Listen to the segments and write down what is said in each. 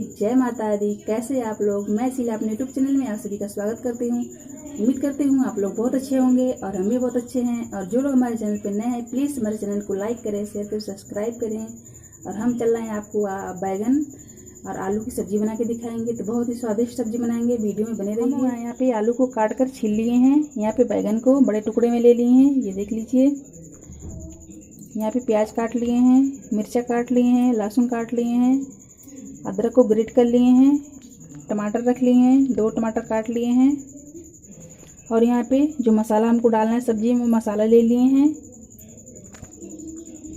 जय माता दी। कैसे आप लोग? मैं शीला अपने यूट्यूब चैनल में आप सभी का स्वागत करती हूँ। उम्मीद करती हूँ आप लोग बहुत अच्छे होंगे और हम भी बहुत अच्छे हैं। और जो लोग हमारे चैनल पर नए हैं प्लीज़ हमारे चैनल को लाइक करें, शेयर करें, सब्सक्राइब करें। और हम चल रहे हैं आपको बैगन और आलू की सब्जी बना के दिखाएंगे। तो बहुत ही स्वादिष्ट सब्जी बनाएंगे, वीडियो में बने रहिए। यहाँ पे आलू को काट कर छील लिए हैं। यहाँ पे बैगन को बड़े टुकड़े में ले लिए हैं, ये देख लीजिए। यहाँ पे प्याज काट लिए हैं, मिर्चा काट लिए हैं, लहसुन काट लिए हैं, अदरक को ग्रेट कर लिए हैं, टमाटर रख लिए हैं, 2 टमाटर काट लिए हैं। और यहाँ पे जो मसाला हमको डालना है सब्जी में वो मसाला ले लिए हैं।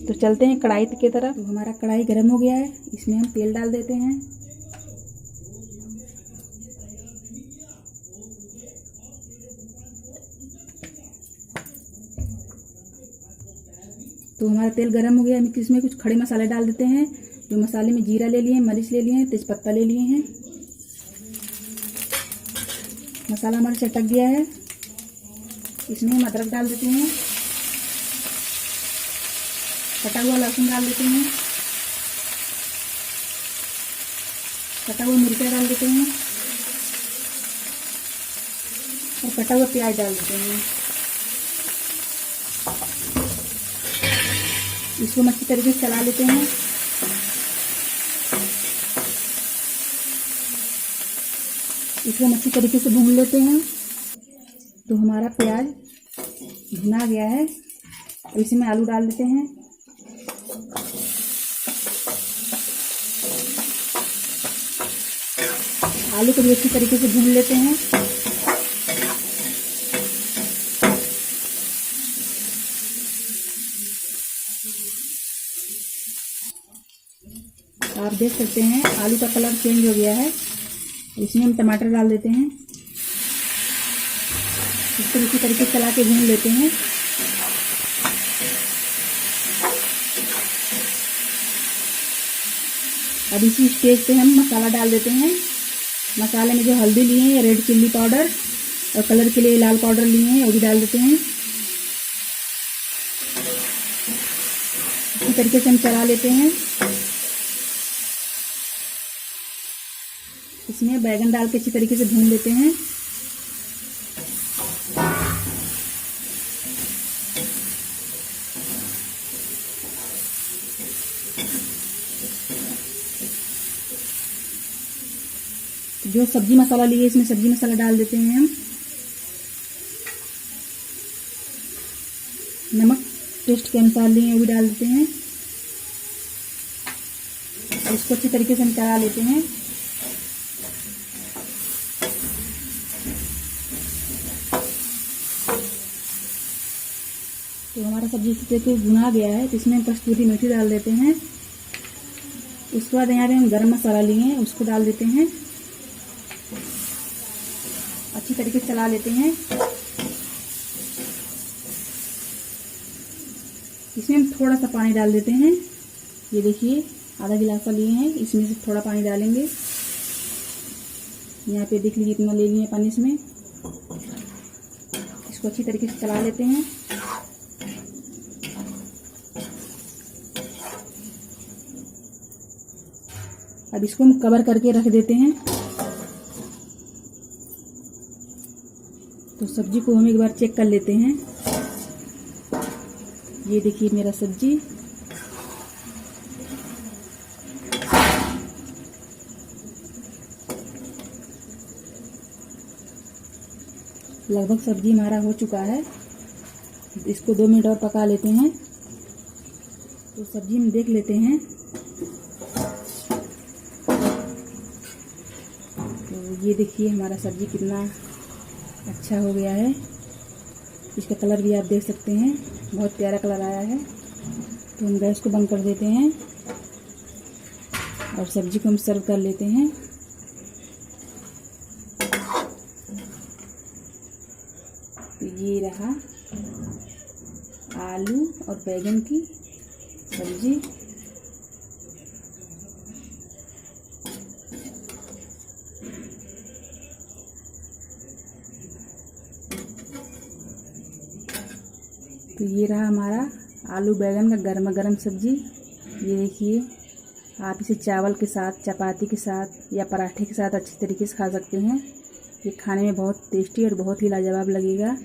तो चलते हैं कढ़ाई की तरफ। तो हमारा कढ़ाई गर्म हो गया है, इसमें हम तेल डाल देते हैं। तो हमारा तेल गर्म हो गया, हम इसमें कुछ खड़े मसाले डाल देते हैं। जो मसाले में जीरा ले लिए हैं, मरीच ले लिए हैं, तेजपत्ता ले लिए हैं। मसाला हमारा चटक गया है, इसमें हम अदरक डाल देते हैं, कटा हुआ लहसुन डाल देते हैं, कटा हुआ मिर्चा डाल देते हैं और कटा हुआ प्याज डाल देते हैं। इसको हम अच्छी तरीके से चला लेते हैं। इसको हम अच्छी तरीके से भून लेते हैं। तो हमारा प्याज भुना गया है, अब इसमें आलू डाल देते हैं। आलू को भी अच्छी तरीके से भून लेते हैं। आप देख सकते हैं आलू का कलर चेंज हो गया है। इसमें हम टमाटर डाल देते हैं, इसको इसी तरीके से चला के भून लेते हैं। अब इसी स्टेज पे हम मसाला डाल देते हैं। मसाले में जो हल्दी लिए हैं, रेड चिल्ली पाउडर, और कलर के लिए लाल पाउडर लिए हैं, वो भी डाल देते हैं। इसी तरीके से हम चला लेते हैं। इसमें बैगन डाल के अच्छी तरीके से भून लेते हैं। जो सब्जी मसाला लिए इसमें सब्जी मसाला डाल देते हैं हम। नमक टेस्ट के अनुसार लिए वो भी डाल देते हैं। इसको अच्छी तरीके से हम चला लेते हैं। तो हमारा सब्जी इसी तरीके से भुना गया है। तो इसमें हम कस्तूरी मेथी डाल देते हैं। उसके बाद यहाँ पे हम गरम मसाला लिए हैं, उसको डाल देते हैं। अच्छी तरीके से चला लेते हैं। इसमें हम थोड़ा सा पानी डाल देते हैं। ये देखिए आधा गिलास लिए हैं, इसमें से थोड़ा पानी डालेंगे। यहाँ पे देख लीजिए इतना ले लिए पानी इसमें। इसको अच्छी तरीके से चला लेते हैं। अब इसको हम कवर करके रख देते हैं। तो सब्जी को हम एक बार चेक कर लेते हैं। ये देखिए मेरा सब्जी लगभग सब्जी हमारा हो चुका है। इसको 2 मिनट और पका लेते हैं। तो सब्जी हम देख लेते हैं। तो ये देखिए हमारा सब्जी कितना अच्छा हो गया है। इसका कलर भी आप देख सकते हैं, बहुत प्यारा कलर आया है। तो हम गैस को बंद कर देते हैं और सब्जी को हम सर्व कर लेते हैं। तो ये रहा आलू और बैगन की सब्जी। तो ये रहा हमारा आलू बैगन का गर्मा गर्म सब्जी। ये देखिए आप इसे चावल के साथ, चपाती के साथ या पराठे के साथ अच्छी तरीके से खा सकते हैं। ये खाने में बहुत टेस्टी और बहुत ही लाजवाब लगेगा।